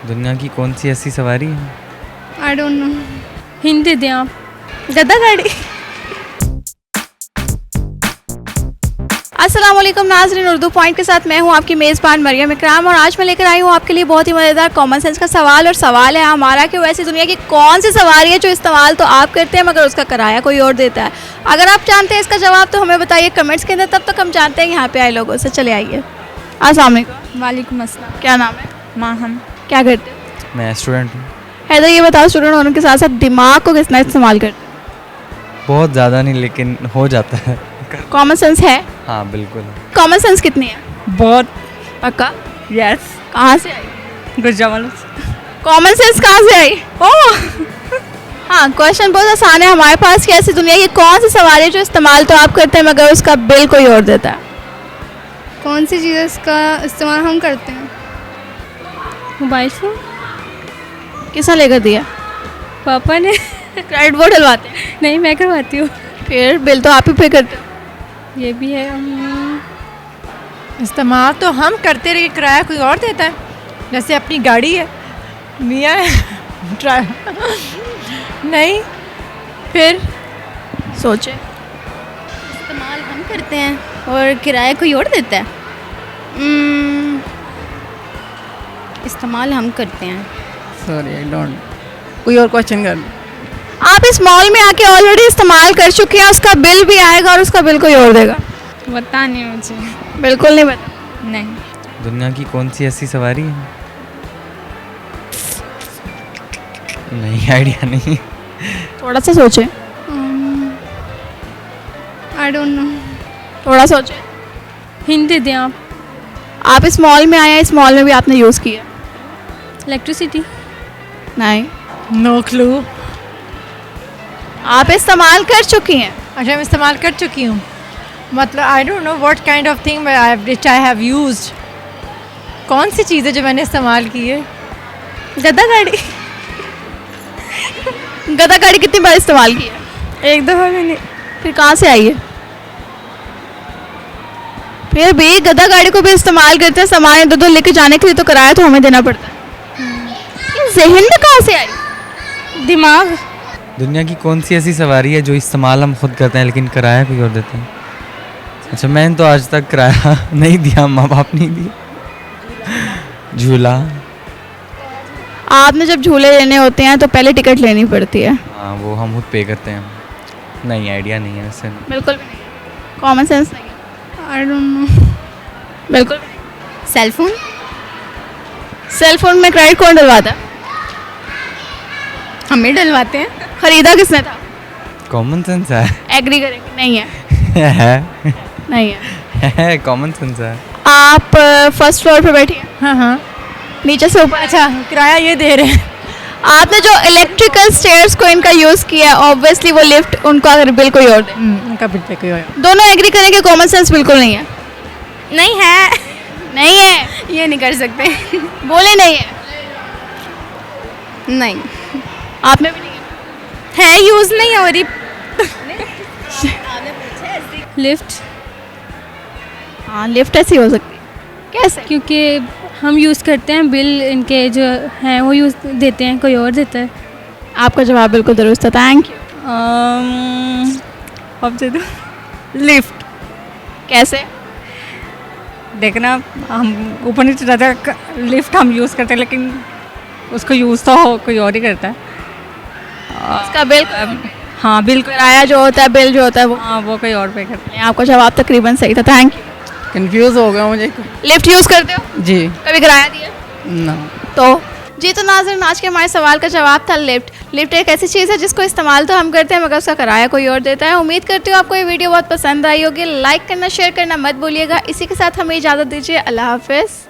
दुनिया की कौन सी ऐसी सवारी है? I don't no. हिंट दे दें आप। गद्दा गाड़ी। अस्सलाम वालेकुम नाज़रीन, उर्दू पॉइंट के साथ मैं हूं आपकी मेज़बान मरियम इकराम और आज मैं लेकर आई हूं आपके लिए बहुत ही मज़ेदार कॉमन सेंस का सवाल। और सवाल है हमारा कि वैसे दुनिया की कौन सी सवारी है जो इस्तेमाल तो आप करते हैं मगर उसका किराया कोई और देता है। अगर आप जानते हैं इसका जवाब तो हमें बताइए कमेंट्स के अंदर, तब तक हम जानते हैं यहाँ पे आए लोगों से। चले आइए। अस्सलाम वालेकुम। वालेकुम अस्सलाम। क्या नाम है? माहम। क्या करते हैं? मैं स्टूडेंट हूँ। हैदर ये बताओ, स्टूडेंट होने के साथ साथ दिमाग को कितना इस्तेमाल करते हैं? बहुत ज़्यादा नहीं लेकिन हो जाता है। कॉमन सेंस है? हाँ बिल्कुल। कॉमन सेंस कितनी है? बहुत। पक्का? यस। कहाँ से आई? गुजरावाल। कॉमन सेंस कहाँ से आई? ओह हाँ, क्वेश्चन बहुत आसान है हमारे पास कि ऐसी दुनिया की कौन सी सवारी है जो इस्तेमाल तो आप करते हैं मगर उसका बिल कोई और देता है। कौन सी चीज़ इसका इस्तेमाल हम करते हैं? Mobile phone. किसने लेकर दिया? पापा ने। क्रेडिट बोर्ड डलवाते हैं? नहीं, मैं करवाती हूँ। फिर बिल तो आप ही पे करते हो। ये भी है। इस्तेमाल तो हम करते रहे, किराया कोई और देता है। जैसे अपनी गाड़ी है, मियाँ है नहीं, फिर सोचे। इस्तेमाल हम करते हैं और किराया कोई और देता है। इस्तेमाल हम करते हैं। Sorry I don't. कोई और क्वेश्चन कर। आप इस मॉल में आके ऑलरेडी इस्तेमाल कर चुके हैं, उसका बिल भी आएगा और उसका बिल कोई और देगा। पता नहीं मुझे। बिल्कुल नहीं पता। नहीं। दुनिया की कौन सी ऐसी सवारी है? नहीं, आइडिया नहीं। थोड़ा सा सोचे। आई डोंट नो। थोड़ा सोचे। हिंट दे दें आप। आप इस मॉल में आए हैं, इस मॉल में भी आपने यूज़ किया? इलेक्ट्रिसिटी। नहीं। No clue. आप इस्तेमाल कर चुकी हैं? अच्छा, मैं इस्तेमाल कर चुकी हूँ। मतलब आई don't know what kind of thing which I have used. कौन सी चीज़ है जो मैंने इस्तेमाल की है? गद्दा गाड़ी। गद्दा गाड़ी कितनी बार इस्तेमाल की है? एक दफ़ा मैंने। फिर कहाँ से आई है? फिर भी गद्दा गाड़ी को भी इस्तेमाल करते हैं, सामान इधर उधर लेके जाने के लिए तो किराया तो हमें देना पड़ता है। ये ज़हन में कहाँ से आई? दिमाग। दुनिया की कौन सी ऐसी सवारी है जो इस्तेमाल हम खुद करते हैं लेकिन किराया कोई और देते हैं? अच्छा, मैंने तो आज तक किराया नहीं दिया, माँ बाप नहीं दिया। झूला। आपने जब झूले लेने होते हैं तो पहले टिकट लेनी पड़ती है। हाँ, वो हम खुद पे करते हैं। नहीं, आइडिया नहीं है वैसे। बिल्कुल भी नहीं। कॉमन सेंस नहीं है। I don't know. बिल्कुल भी नहीं। Cell phone. सेल फोन में क्रेडिट कौन डलवाता है? हमें डलवाते हैं। खरीदा किसने था? कॉमन सेंस है। एग्री करेंगे? नहीं है। है नहीं है। कॉमन सेंस है। आप फर्स्ट फ्लोर पे बैठी हैं, हाँ हाँ। नीचे से ऊपर। अच्छा, किराया ये दे रहे हैं। आपने जो इलेक्ट्रिकल स्टेयर्स को इनका यूज़ किया है, ऑब्वियसली वो लिफ्ट उनका बिल कोई और दे। उनका बिल पे कोई और। दोनों एग्री करेंगे कॉमन सेंस बिल्कुल नहीं है। नहीं है। नहीं है। ये नहीं कर सकते। बोले नहीं है। नहीं आपने भी नहीं है। है, यूज़ नहीं हो रही। लिफ्ट। हाँ, लिफ्ट ऐसी हो सकती है। कैसे? क्योंकि हम यूज़ करते हैं, बिल इनके जो हैं वो यूज़ देते हैं, कोई और देता है। आपका जवाब बिल्कुल दुरुस्त है, थैंक यू। अब दे दो। लिफ्ट। कैसे? देखना, हम ऊपर नीचे ज़्यादा लिफ्ट हम यूज़ करते हैं लेकिन उसको यूज़ तो कोई और ही करता है। इसका बिल हाँ, बिल किराया जो होता है, बिल जो होता है वो। हाँ, वो कोई और पे करता है। आपका जवाब तकरीबन सही था, थैंक यू। कंफ्यूज हो गया मुझे। लिफ्ट यूज़ करते हो? जी कभी किराया दिया? ना। तो जी, तो नाज़रीन आज के हमारे सवाल का जवाब था लिफ्ट। लिफ्ट एक ऐसी चीज़ है जिसको इस्तेमाल तो हम करते हैं मगर उसका किराया कोई और देता है। उम्मीद करती हूँ आपको ये वीडियो बहुत पसंद आई होगी। लाइक करना, शेयर करना मत भूलिएगा। इसी के साथ हमें इजाज़त दीजिए। अल्लाह हाफ़िज़।